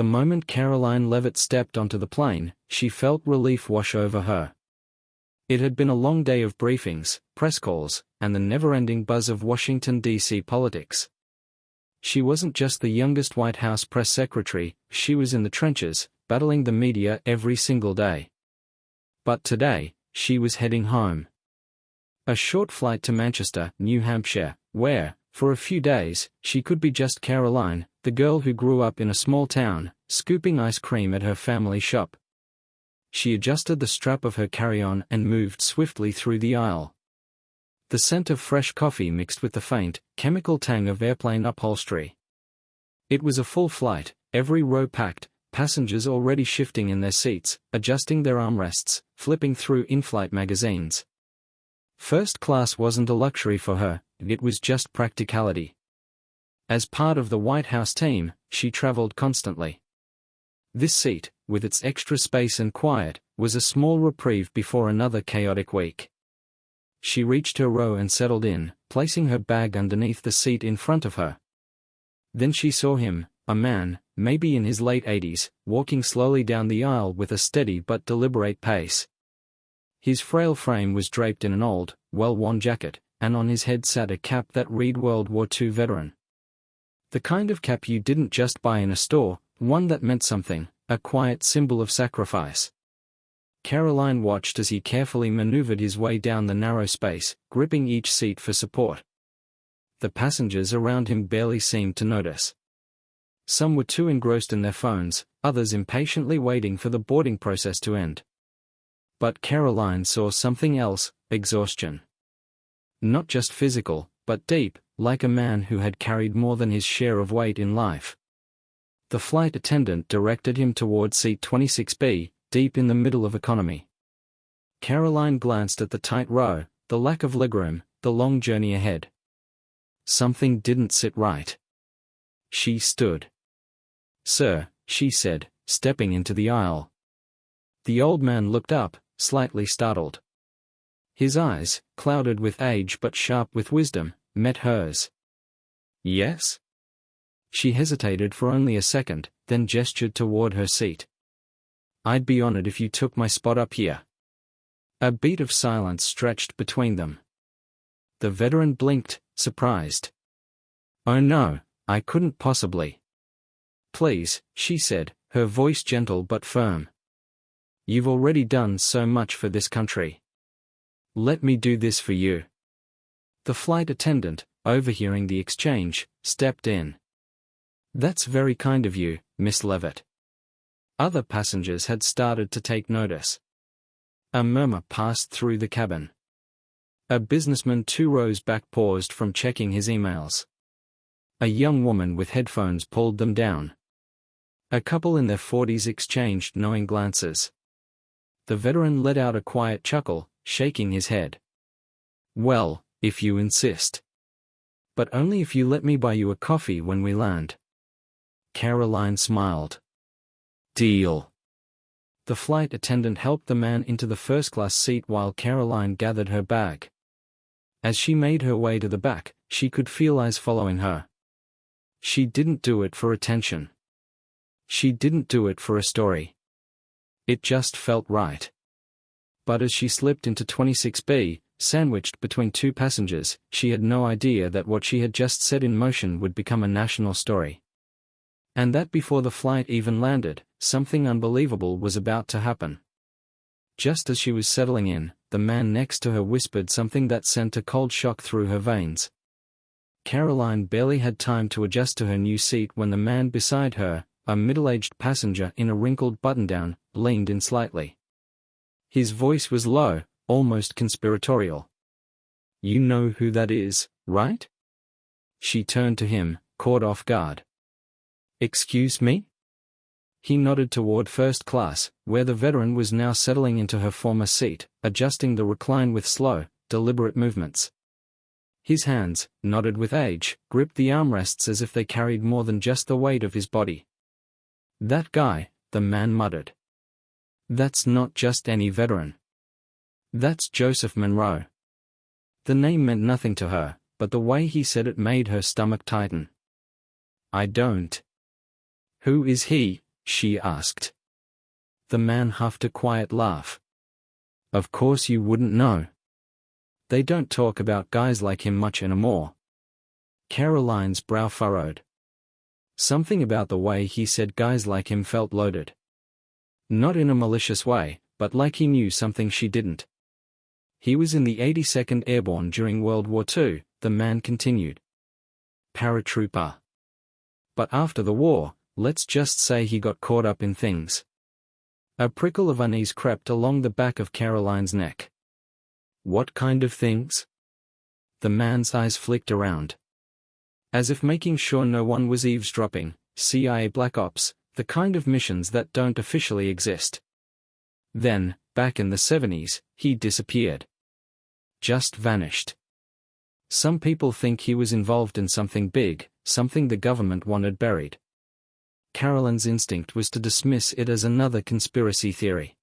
The moment Karoline Leavitt stepped onto the plane, she felt relief wash over her. It had been a long day of briefings, press calls, and the never-ending buzz of Washington, D.C. politics. She wasn't just the youngest White House press secretary, she was in the trenches, battling the media every single day. But today, she was heading home. A short flight to Manchester, New Hampshire, where, for a few days, she could be just Karoline, the girl who grew up in a small town, scooping ice cream at her family shop. She adjusted the strap of her carry-on and moved swiftly through the aisle. The scent of fresh coffee mixed with the faint, chemical tang of airplane upholstery. It was a full flight, every row packed, passengers already shifting in their seats, adjusting their armrests, flipping through in-flight magazines. First class wasn't a luxury for her, it was just practicality. As part of the White House team, she traveled constantly. This seat, with its extra space and quiet, was a small reprieve before another chaotic week. She reached her row and settled in, placing her bag underneath the seat in front of her. Then she saw him, a man, maybe in his late 80s, walking slowly down the aisle with a steady but deliberate pace. His frail frame was draped in an old, well-worn jacket, and on his head sat a cap that read World War II veteran. The kind of cap you didn't just buy in a store, one that meant something, a quiet symbol of sacrifice. Karoline watched as he carefully maneuvered his way down the narrow space, gripping each seat for support. The passengers around him barely seemed to notice. Some were too engrossed in their phones, others impatiently waiting for the boarding process to end. But Karoline saw something else, exhaustion. Not just physical, but deep, like a man who had carried more than his share of weight in life. The flight attendant directed him toward seat 26B, deep in the middle of economy. Karoline glanced at the tight row, the lack of legroom, the long journey ahead. Something didn't sit right. She stood. "Sir," she said, stepping into the aisle. The old man looked up, slightly startled. His eyes, clouded with age but sharp with wisdom, met hers. "Yes?" She hesitated for only a second, then gestured toward her seat. "I'd be honored if you took my spot up here." A beat of silence stretched between them. The veteran blinked, surprised. "Oh no, I couldn't possibly." "Please," she said, her voice gentle but firm. "You've already done so much for this country. Let me do this for you." The flight attendant, overhearing the exchange, stepped in. "That's very kind of you, Miss Leavitt." Other passengers had started to take notice. A murmur passed through the cabin. A businessman 2 rows back paused from checking his emails. A young woman with headphones pulled them down. A couple in their 40s exchanged knowing glances. The veteran let out a quiet chuckle, shaking his head. "Well, if you insist. But only if you let me buy you a coffee when we land." Karoline smiled. "Deal." The flight attendant helped the man into the first-class seat while Karoline gathered her bag. As she made her way to the back, she could feel eyes following her. She didn't do it for attention. She didn't do it for a story. It just felt right. But as she slipped into 26B, sandwiched between 2 passengers, she had no idea that what she had just set in motion would become a national story. And that before the flight even landed, something unbelievable was about to happen. Just as she was settling in, the man next to her whispered something that sent a cold shock through her veins. Karoline barely had time to adjust to her new seat when the man beside her, a middle-aged passenger in a wrinkled button-down, leaned in slightly. His voice was low, almost conspiratorial. "You know who that is, right?" She turned to him, caught off guard. "Excuse me?" He nodded toward first class, where the veteran was now settling into her former seat, adjusting the recline with slow, deliberate movements. His hands, knotted with age, gripped the armrests as if they carried more than just the weight of his body. "That guy," the man muttered. "That's not just any veteran. That's Joseph Monroe." The name meant nothing to her, but the way he said it made her stomach tighten. "I don't." "Who is he?" she asked. The man huffed a quiet laugh. Of course you wouldn't know. They don't talk about guys like him much anymore. Karoline's brow furrowed. Something about the way he said guys like him felt loaded. Not in a malicious way, but like he knew something she didn't. He was in the 82nd Airborne during World War II, the man continued. Paratrooper. But after the war, let's just say he got caught up in things. A prickle of unease crept along the back of Karoline's neck. What kind of things? The man's eyes flicked around. As if making sure no one was eavesdropping, CIA Black Ops, the kind of missions that don't officially exist. Then, back in the 70s, he disappeared. Just vanished. Some people think he was involved in something big, something the government wanted buried. Karoline's instinct was to dismiss it as another conspiracy theory.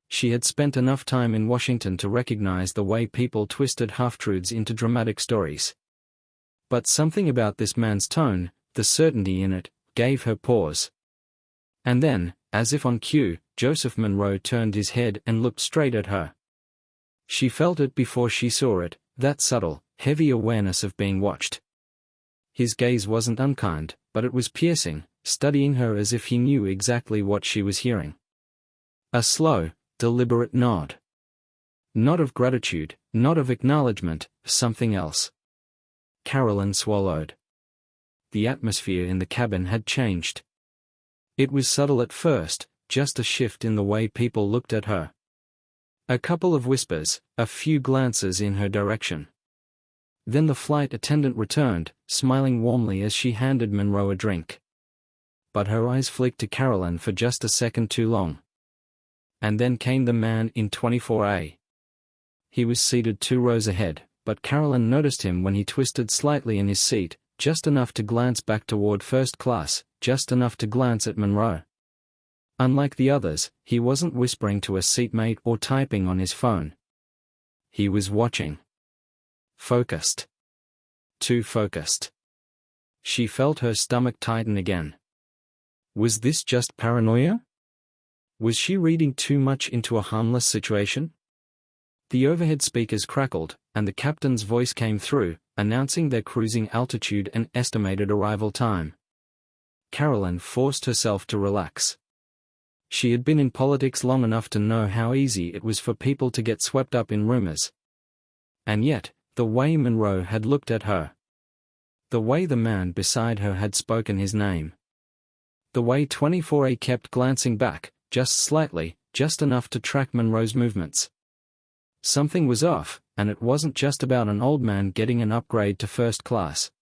She had spent enough time in Washington to recognize the way people twisted half-truths into dramatic stories. But something about this man's tone, the certainty in it, gave her pause. And then, as if on cue, Joseph Monroe turned his head and looked straight at her. She felt it before she saw it, that subtle, heavy awareness of being watched. His gaze wasn't unkind, but it was piercing, studying her as if he knew exactly what she was hearing. A slow, deliberate nod. Not of gratitude, not of acknowledgement, something else. Karoline swallowed. The atmosphere in the cabin had changed. It was subtle at first, just a shift in the way people looked at her. A couple of whispers, a few glances in her direction. Then the flight attendant returned, smiling warmly as she handed Monroe a drink. But her eyes flicked to Karoline for just a second too long. And then came the man in 24A. He was seated 2 rows ahead, but Karoline noticed him when he twisted slightly in his seat, just enough to glance back toward first class, just enough to glance at Monroe. Unlike the others, he wasn't whispering to a seatmate or typing on his phone. He was watching. Focused. Too focused. She felt her stomach tighten again. Was this just paranoia? Was she reading too much into a harmless situation? The overhead speakers crackled, and the captain's voice came through, announcing their cruising altitude and estimated arrival time. Karoline forced herself to relax. She had been in politics long enough to know how easy it was for people to get swept up in rumors. And yet, the way Monroe had looked at her. The way the man beside her had spoken his name. The way 24A kept glancing back, just slightly, just enough to track Monroe's movements. Something was off, and it wasn't just about an old man getting an upgrade to first class.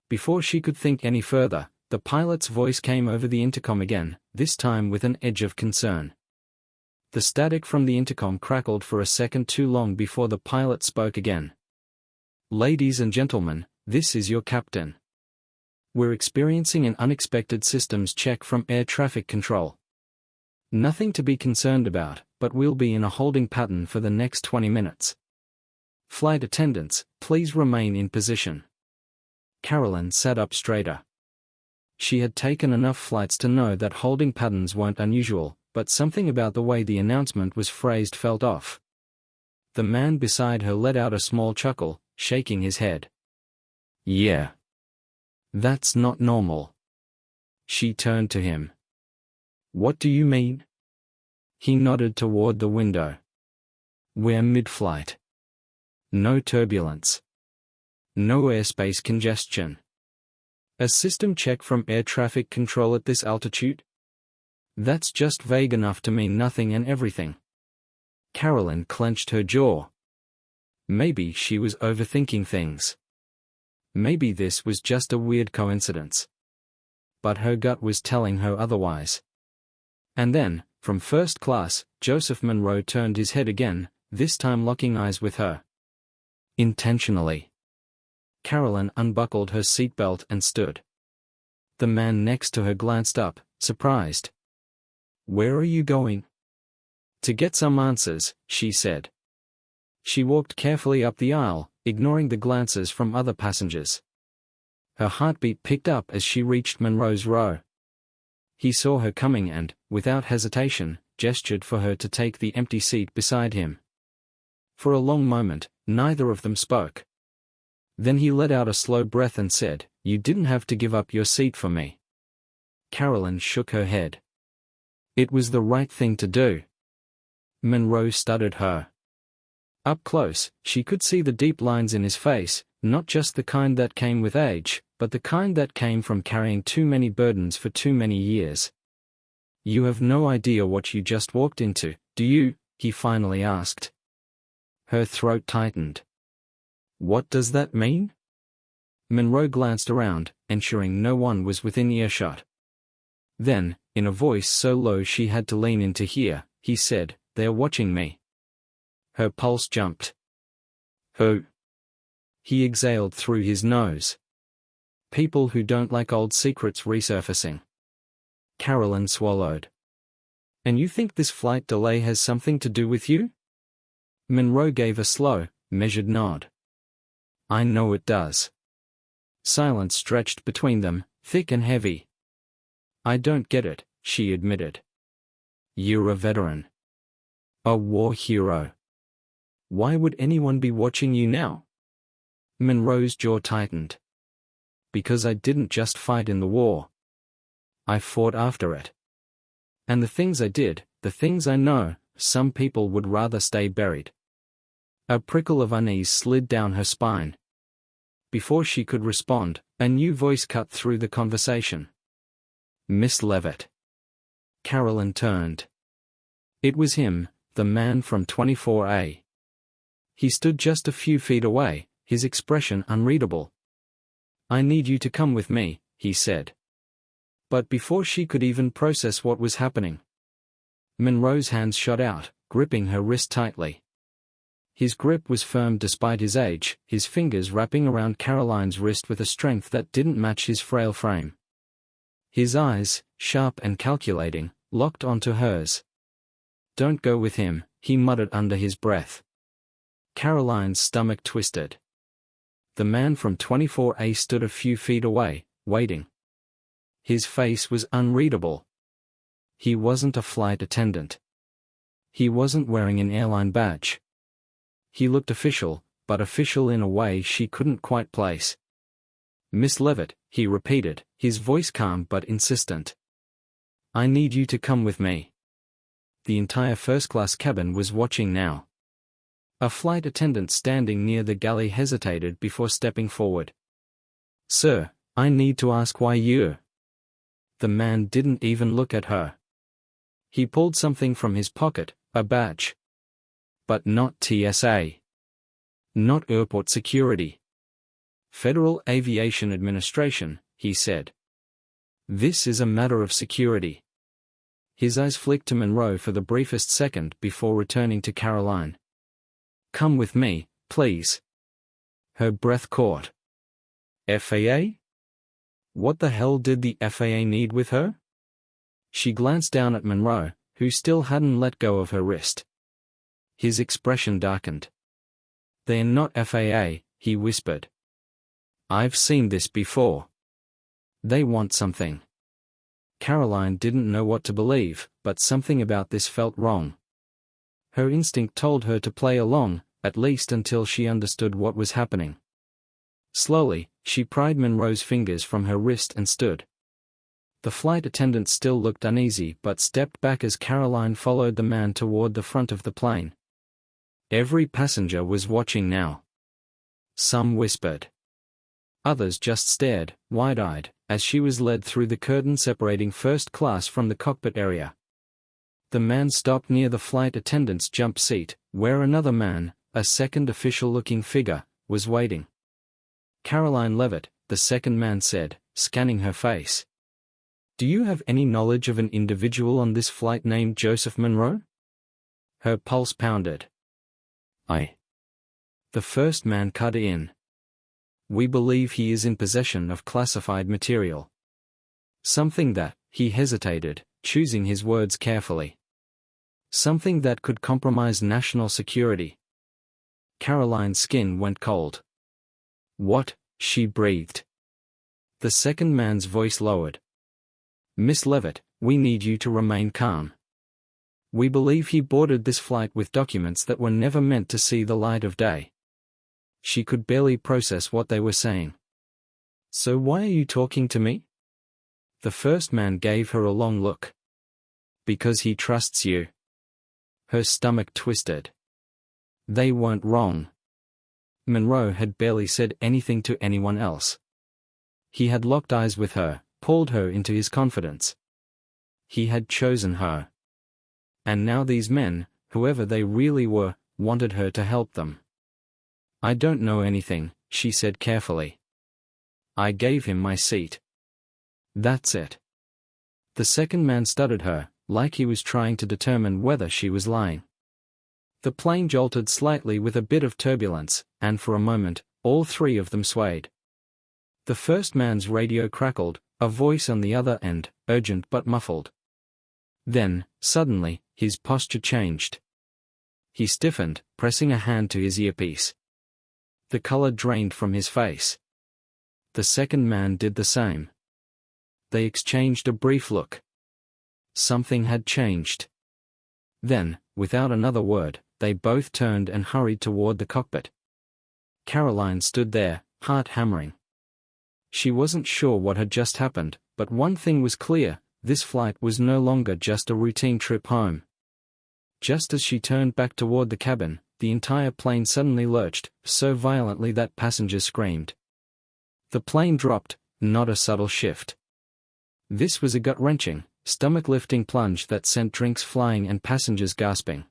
Before she could think any further, the pilot's voice came over the intercom again, this time with an edge of concern. The static from the intercom crackled for a second too long before the pilot spoke again. Ladies and gentlemen, this is your captain. We're experiencing an unexpected systems check from air traffic control. Nothing to be concerned about, but we'll be in a holding pattern for the next 20 minutes. Flight attendants, please remain in position. Karoline sat up straighter. She had taken enough flights to know that holding patterns weren't unusual, but something about the way the announcement was phrased felt off. The man beside her let out a small chuckle, shaking his head. Yeah. That's not normal. She turned to him. What do you mean? He nodded toward the window. We're mid-flight. No turbulence. No airspace congestion. A system check from air traffic control at this altitude? That's just vague enough to mean nothing and everything. Karoline clenched her jaw. Maybe she was overthinking things. Maybe this was just a weird coincidence. But her gut was telling her otherwise. And then, from first class, Joseph Monroe turned his head again, this time locking eyes with her. Intentionally. Karoline unbuckled her seatbelt and stood. The man next to her glanced up, surprised. Where are you going? To get some answers, she said. She walked carefully up the aisle, ignoring the glances from other passengers. Her heartbeat picked up as she reached Monroe's row. He saw her coming and, without hesitation, gestured for her to take the empty seat beside him. For a long moment, neither of them spoke. Then he let out a slow breath and said, "You didn't have to give up your seat for me." Karoline shook her head. "It was the right thing to do." Monroe studied her. Up close, she could see the deep lines in his face, not just the kind that came with age, but the kind that came from carrying too many burdens for too many years. "You have no idea what you just walked into, do you?" he finally asked. Her throat tightened. "What does that mean?" Monroe glanced around, ensuring no one was within earshot. Then, in a voice so low she had to lean in to hear, he said, "They're watching me." Her pulse jumped. "Who?" He exhaled through his nose. "People who don't like old secrets resurfacing." Karoline swallowed. "And you think this flight delay has something to do with you?" Monroe gave a slow, measured nod. "I know it does." Silence stretched between them, thick and heavy. "I don't get it," she admitted. "You're a veteran. A war hero. Why would anyone be watching you now?" Monroe's jaw tightened. "Because I didn't just fight in the war. I fought after it. And the things I did, the things I know, some people would rather stay buried." A prickle of unease slid down her spine. Before she could respond, a new voice cut through the conversation. "Miss Leavitt." Karoline turned. It was him, the man from 24A. He stood just a few feet away, his expression unreadable. "I need you to come with me," he said. But before she could even process what was happening, Monroe's hands shot out, gripping her wrist tightly. His grip was firm despite his age, his fingers wrapping around Karoline's wrist with a strength that didn't match his frail frame. His eyes, sharp and calculating, locked onto hers. "Don't go with him," he muttered under his breath. Karoline's stomach twisted. The man from 24A stood a few feet away, waiting. His face was unreadable. He wasn't a flight attendant. He wasn't wearing an airline badge. He looked official, but official in a way she couldn't quite place. "Miss Leavitt," he repeated, his voice calm but insistent. "I need you to come with me." The entire first-class cabin was watching now. A flight attendant standing near the galley hesitated before stepping forward. "Sir, I need to ask why you..." The man didn't even look at her. He pulled something from his pocket, a badge. But not TSA. Not airport security. Federal Aviation Administration, he said. "This is a matter of security." His eyes flicked to Monroe for the briefest second before returning to Karoline. "Come with me, please." Her breath caught. FAA? What the hell did the FAA need with her? She glanced down at Monroe, who still hadn't let go of her wrist. His expression darkened. "They're not FAA," he whispered. "I've seen this before. They want something." Karoline didn't know what to believe, but something about this felt wrong. Her instinct told her to play along, at least until she understood what was happening. Slowly, she pried Monroe's fingers from her wrist and stood. The flight attendant still looked uneasy but stepped back as Karoline followed the man toward the front of the plane. Every passenger was watching now. Some whispered. Others just stared, wide-eyed, as she was led through the curtain separating first class from the cockpit area. The man stopped near the flight attendant's jump seat, where another man, a second official-looking figure, was waiting. "Karoline Leavitt," the second man said, scanning her face. "Do you have any knowledge of an individual on this flight named Joseph Monroe?" Her pulse pounded. The first man cut in. "We believe he is in possession of classified material. Something that," he hesitated, choosing his words carefully. "Something that could compromise national security." Karoline's skin went cold. "What?" she breathed. The second man's voice lowered. "Miss Leavitt, we need you to remain calm. We believe he boarded this flight with documents that were never meant to see the light of day. She could barely process what they were saying. So why are you talking to me? The first man gave her a long look. Because he trusts you. Her stomach twisted. They weren't wrong. Monroe had barely said anything to anyone else. He had locked eyes with her, pulled her into his confidence. He had chosen her. And now these men, whoever they really were, wanted her to help them. I don't know anything, she said carefully. I gave him my seat. That's it. The second man studied her, like he was trying to determine whether she was lying. The plane jolted slightly with a bit of turbulence, and for a moment, all three of them swayed. The first man's radio crackled, a voice on the other end, urgent but muffled. Then, suddenly, his posture changed. He stiffened, pressing a hand to his earpiece. The color drained from his face. The second man did the same. They exchanged a brief look. Something had changed. Then, without another word, they both turned and hurried toward the cockpit. Karoline stood there, heart hammering. She wasn't sure what had just happened, but one thing was clear: this flight was no longer just a routine trip home. Just as she turned back toward the cabin, the entire plane suddenly lurched, so violently that passengers screamed. The plane dropped, not a subtle shift. This was a gut-wrenching, stomach-lifting plunge that sent drinks flying and passengers gasping.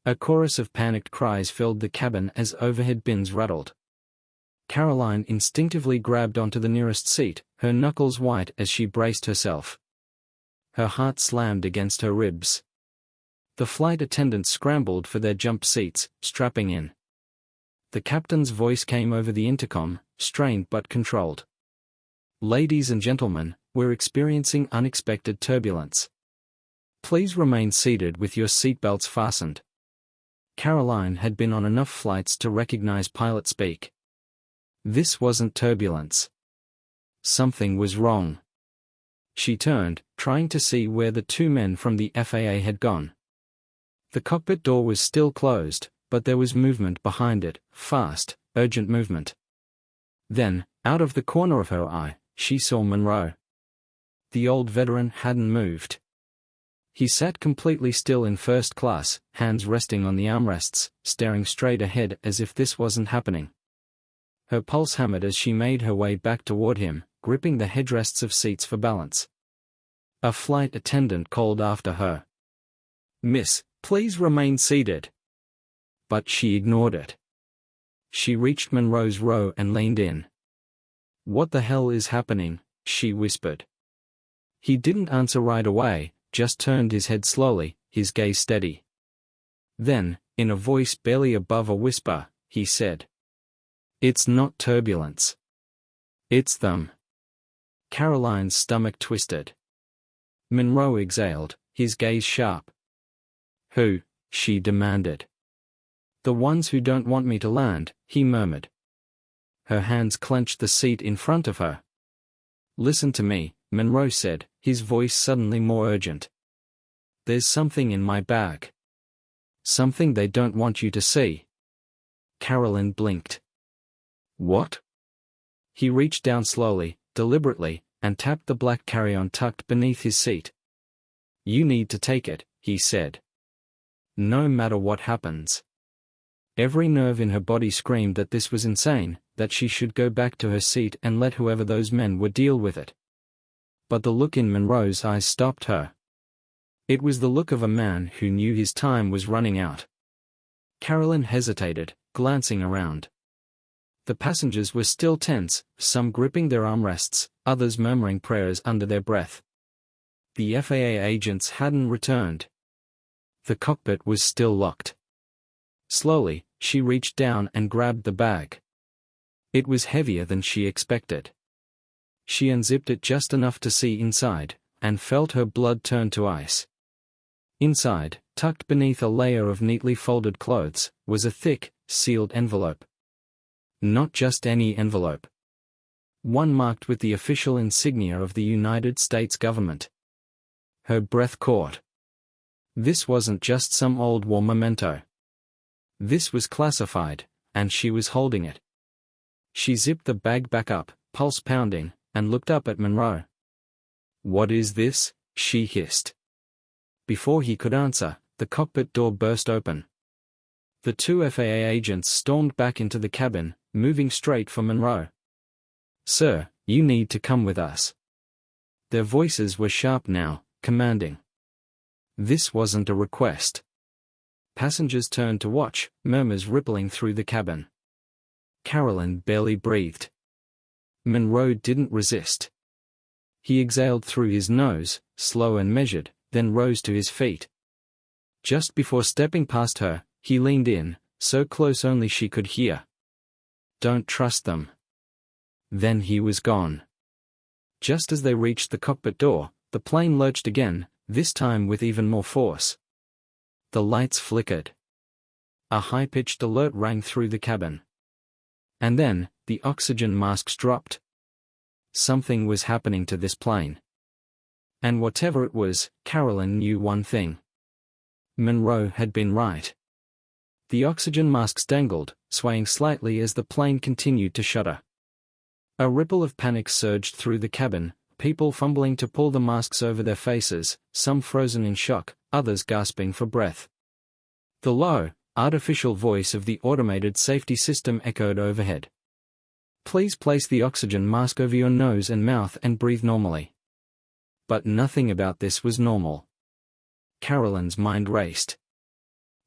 A chorus of panicked cries filled the cabin as overhead bins rattled. Karoline instinctively grabbed onto the nearest seat, her knuckles white as she braced herself. Her heart slammed against her ribs. The flight attendants scrambled for their jump seats, strapping in. The captain's voice came over the intercom, strained but controlled. Ladies and gentlemen, we're experiencing unexpected turbulence. Please remain seated with your seatbelts fastened. Karoline had been on enough flights to recognize pilot speak. This wasn't turbulence. Something was wrong. She turned, trying to see where the two men from the FAA had gone. The cockpit door was still closed, but there was movement behind it, fast, urgent movement. Then, out of the corner of her eye, she saw Monroe. The old veteran hadn't moved. He sat completely still in first class, hands resting on the armrests, staring straight ahead as if this wasn't happening. Her pulse hammered as she made her way back toward him, gripping the headrests of seats for balance. A flight attendant called after her. "Miss, please remain seated." But she ignored it. She reached Monroe's row and leaned in. "What the hell is happening?" she whispered. He didn't answer right away, just turned his head slowly, his gaze steady. Then, in a voice barely above a whisper, he said, "It's not turbulence. It's them." Karoline's stomach twisted. Monroe exhaled, his gaze sharp. "Who?" she demanded. "The ones who don't want me to land," he murmured. Her hands clenched the seat in front of her. "Listen to me," Monroe said, his voice suddenly more urgent. "There's something in my bag. Something they don't want you to see." Karoline blinked. "What?" He reached down slowly, deliberately, and tapped the black carry-on tucked beneath his seat. "You need to take it," he said. "No matter what happens." Every nerve in her body screamed that this was insane, that she should go back to her seat and let whoever those men were deal with it. But the look in Monroe's eyes stopped her. It was the look of a man who knew his time was running out. Karoline hesitated, glancing around. The passengers were still tense, some gripping their armrests, others murmuring prayers under their breath. The FAA agents hadn't returned. The cockpit was still locked. Slowly, she reached down and grabbed the bag. It was heavier than she expected. She unzipped it just enough to see inside, and felt her blood turn to ice. Inside, tucked beneath a layer of neatly folded clothes, was a thick, sealed envelope. Not just any envelope. One marked with the official insignia of the United States government. Her breath caught. This wasn't just some old war memento. This was classified, and she was holding it. She zipped the bag back up, pulse pounding, and looked up at Monroe. "What is this?" she hissed. Before he could answer, the cockpit door burst open. The two FAA agents stormed back into the cabin, moving straight for Monroe. "Sir, you need to come with us." Their voices were sharp now, commanding. This wasn't a request. Passengers turned to watch, murmurs rippling through the cabin. Karoline barely breathed. Monroe didn't resist. He exhaled through his nose, slow and measured, then rose to his feet. Just before stepping past her, he leaned in, so close only she could hear. "Don't trust them." Then he was gone. Just as they reached the cockpit door, the plane lurched again, this time with even more force. The lights flickered. A high-pitched alert rang through the cabin. And then, the oxygen masks dropped. Something was happening to this plane. And whatever it was, Karoline knew one thing. Monroe had been right. The oxygen masks dangled, swaying slightly as the plane continued to shudder. A ripple of panic surged through the cabin, people fumbling to pull the masks over their faces, some frozen in shock, others gasping for breath. The low, artificial voice of the automated safety system echoed overhead. "Please place the oxygen mask over your nose and mouth and breathe normally." But nothing about this was normal. Karoline's mind raced.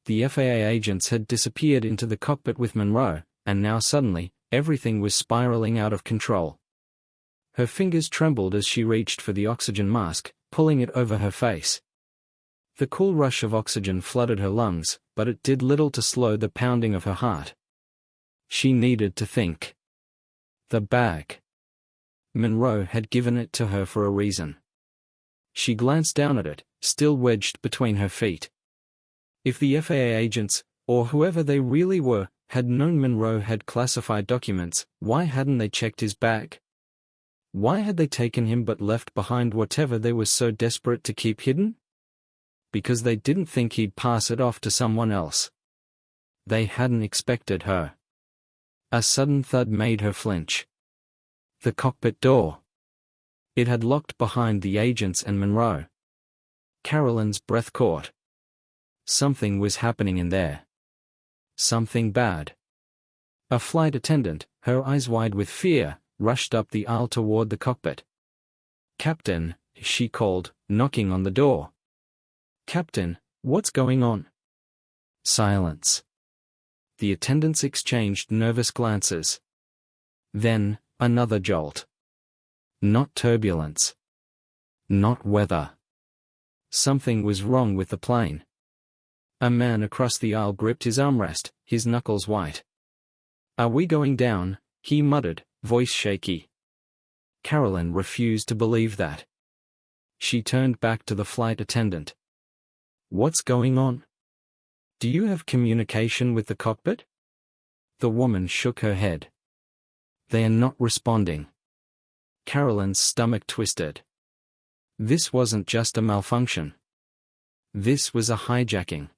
The FAA agents had disappeared into the cockpit with Monroe, and now suddenly, everything was spiraling out of control. Her fingers trembled as she reached for the oxygen mask, pulling it over her face. The cool rush of oxygen flooded her lungs, but it did little to slow the pounding of her heart. She needed to think. The bag. Monroe had given it to her for a reason. She glanced down at it, still wedged between her feet. If the FAA agents, or whoever they really were, had known Monroe had classified documents, why hadn't they checked his bag? Why had they taken him but left behind whatever they were so desperate to keep hidden? Because they didn't think he'd pass it off to someone else. They hadn't expected her. A sudden thud made her flinch. The cockpit door. It had locked behind the agents and Monroe. Karoline's breath caught. Something was happening in there. Something bad. A flight attendant, her eyes wide with fear, rushed up the aisle toward the cockpit. "Captain," she called, knocking on the door. "Captain, what's going on?" Silence. The attendants exchanged nervous glances. Then, another jolt. Not turbulence. Not weather. Something was wrong with the plane. A man across the aisle gripped his armrest, his knuckles white. "Are we going down?" he muttered, voice shaky. Karoline refused to believe that. She turned back to the flight attendant. "What's going on? Do you have communication with the cockpit?" The woman shook her head. "They are not responding." Karoline's stomach twisted. This wasn't just a malfunction. This was a hijacking.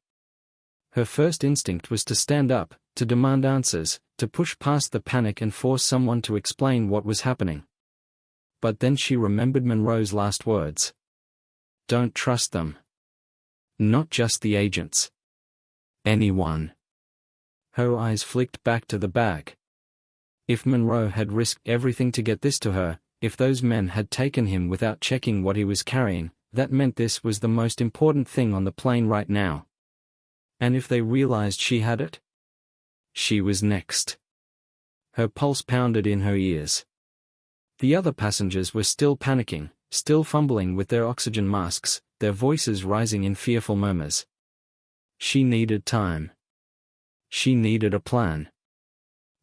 Her first instinct was to stand up, to demand answers, to push past the panic and force someone to explain what was happening. But then she remembered Monroe's last words. "Don't trust them. Not just the agents. Anyone." Her eyes flicked back to the bag. If Monroe had risked everything to get this to her, if those men had taken him without checking what he was carrying, that meant this was the most important thing on the plane right now. And if they realized she had it? She was next. Her pulse pounded in her ears. The other passengers were still panicking, still fumbling with their oxygen masks, their voices rising in fearful murmurs. She needed time. She needed a plan.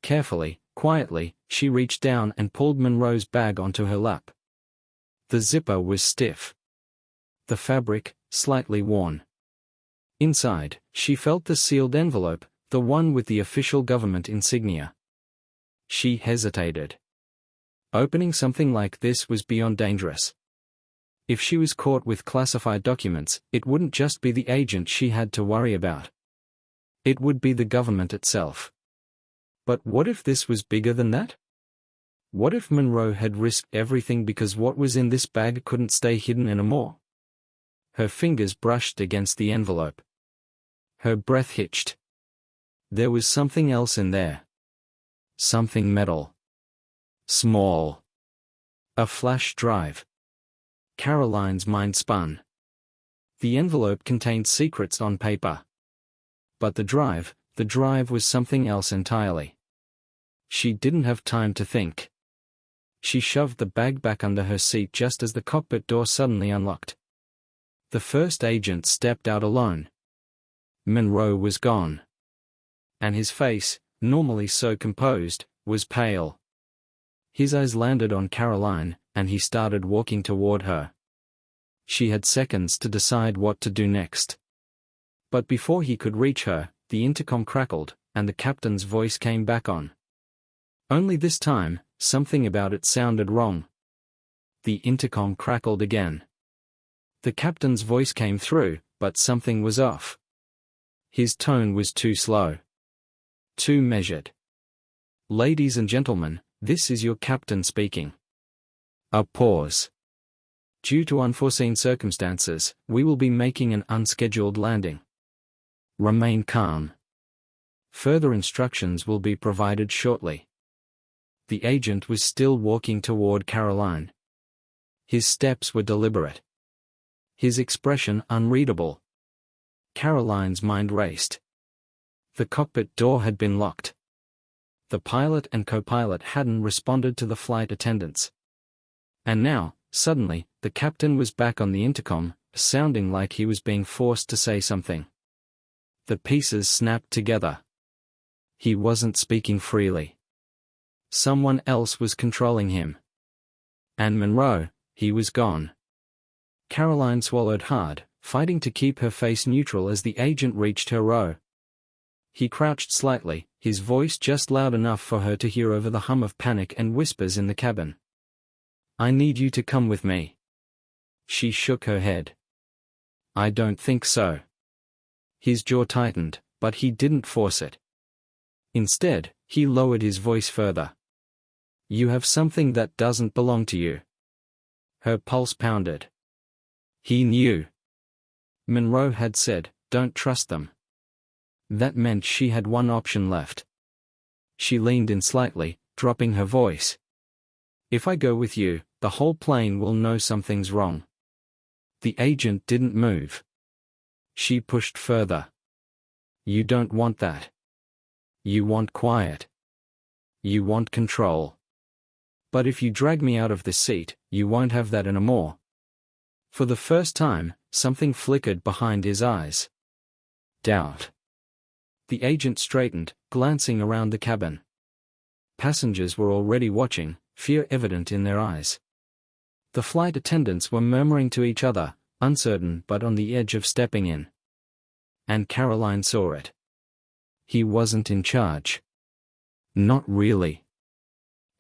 Carefully, quietly, she reached down and pulled Monroe's bag onto her lap. The zipper was stiff. The fabric, slightly worn. Inside, she felt the sealed envelope, the one with the official government insignia. She hesitated. Opening something like this was beyond dangerous. If she was caught with classified documents, it wouldn't just be the agent she had to worry about. It would be the government itself. But what if this was bigger than that? What if Monroe had risked everything because what was in this bag couldn't stay hidden anymore? Her fingers brushed against the envelope. Her breath hitched. There was something else in there. Something metal. Small. A flash drive. Karoline's mind spun. The envelope contained secrets on paper. But the drive was something else entirely. She didn't have time to think. She shoved the bag back under her seat just as the cockpit door suddenly unlocked. The first agent stepped out alone. Monroe was gone. And his face, normally so composed, was pale. His eyes landed on Karoline, and he started walking toward her. She had seconds to decide what to do next. But before he could reach her, the intercom crackled, and the captain's voice came back on. Only this time, something about it sounded wrong. The intercom crackled again. The captain's voice came through, but something was off. His tone was too slow. Too measured. "Ladies and gentlemen, this is your captain speaking." A pause. "Due to unforeseen circumstances, we will be making an unscheduled landing. Remain calm. Further instructions will be provided shortly." The agent was still walking toward Karoline. His steps were deliberate. His expression unreadable. Karoline's mind raced. The cockpit door had been locked. The pilot and co-pilot hadn't responded to the flight attendants. And now, suddenly, the captain was back on the intercom, sounding like he was being forced to say something. The pieces snapped together. He wasn't speaking freely. Someone else was controlling him. And Monroe, he was gone. Karoline swallowed hard, fighting to keep her face neutral as the agent reached her row. He crouched slightly, his voice just loud enough for her to hear over the hum of panic and whispers in the cabin. "I need you to come with me." She shook her head. "I don't think so." His jaw tightened, but he didn't force it. Instead, he lowered his voice further. "You have something that doesn't belong to you." Her pulse pounded. He knew. Monroe had said, "Don't trust them." That meant she had one option left. She leaned in slightly, dropping her voice. "If I go with you, the whole plane will know something's wrong." The agent didn't move. She pushed further. "You don't want that. You want quiet. You want control. But if you drag me out of this seat, you won't have that anymore." For the first time, something flickered behind his eyes. Doubt. The agent straightened, glancing around the cabin. Passengers were already watching, fear evident in their eyes. The flight attendants were murmuring to each other, uncertain but on the edge of stepping in. And Karoline saw it. He wasn't in charge. Not really.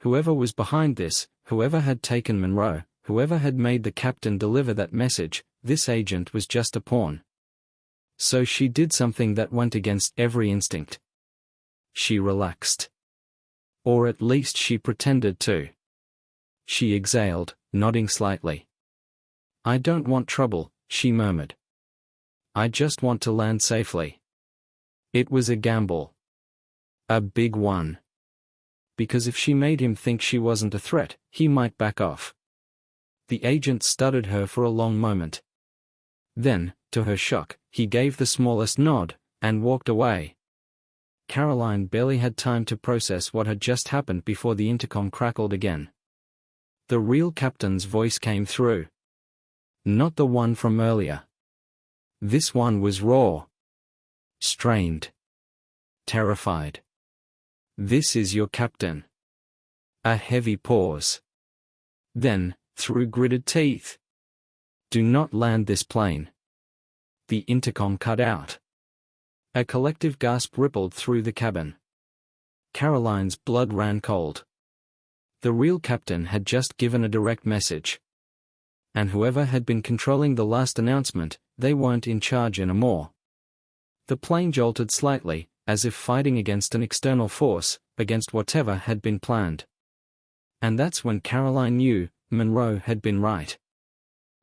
Whoever was behind this, whoever had taken Monroe, whoever had made the captain deliver that message, this agent was just a pawn. So she did something that went against every instinct. She relaxed. Or at least she pretended to. She exhaled, nodding slightly. "I don't want trouble," she murmured. "I just want to land safely." It was a gamble. A big one. Because if she made him think she wasn't a threat, he might back off. The agent studied her for a long moment. Then, to her shock, he gave the smallest nod, and walked away. Karoline barely had time to process what had just happened before the intercom crackled again. The real captain's voice came through. Not the one from earlier. This one was raw. Strained. Terrified. "This is your captain." A heavy pause. Then, through gritted teeth. "Do not land this plane." The intercom cut out. A collective gasp rippled through the cabin. Karoline's blood ran cold. The real captain had just given a direct message. And whoever had been controlling the last announcement, they weren't in charge anymore. The plane jolted slightly, as if fighting against an external force, against whatever had been planned. And that's when Karoline knew Monroe had been right.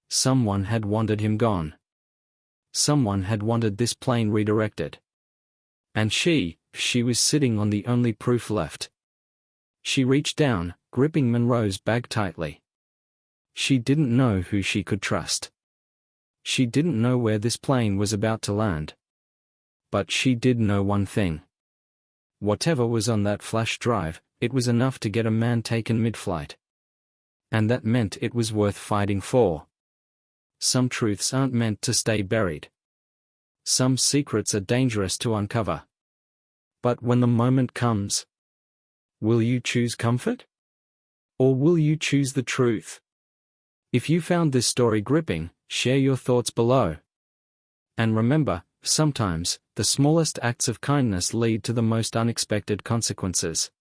Someone had wanted him gone. Someone had wanted this plane redirected. And she was sitting on the only proof left. She reached down, gripping Monroe's bag tightly. She didn't know who she could trust. She didn't know where this plane was about to land. But she did know one thing. Whatever was on that flash drive, it was enough to get a man taken mid-flight. And that meant it was worth fighting for. Some truths aren't meant to stay buried. Some secrets are dangerous to uncover. But when the moment comes, will you choose comfort? Or will you choose the truth? If you found this story gripping, share your thoughts below. And remember, sometimes, the smallest acts of kindness lead to the most unexpected consequences.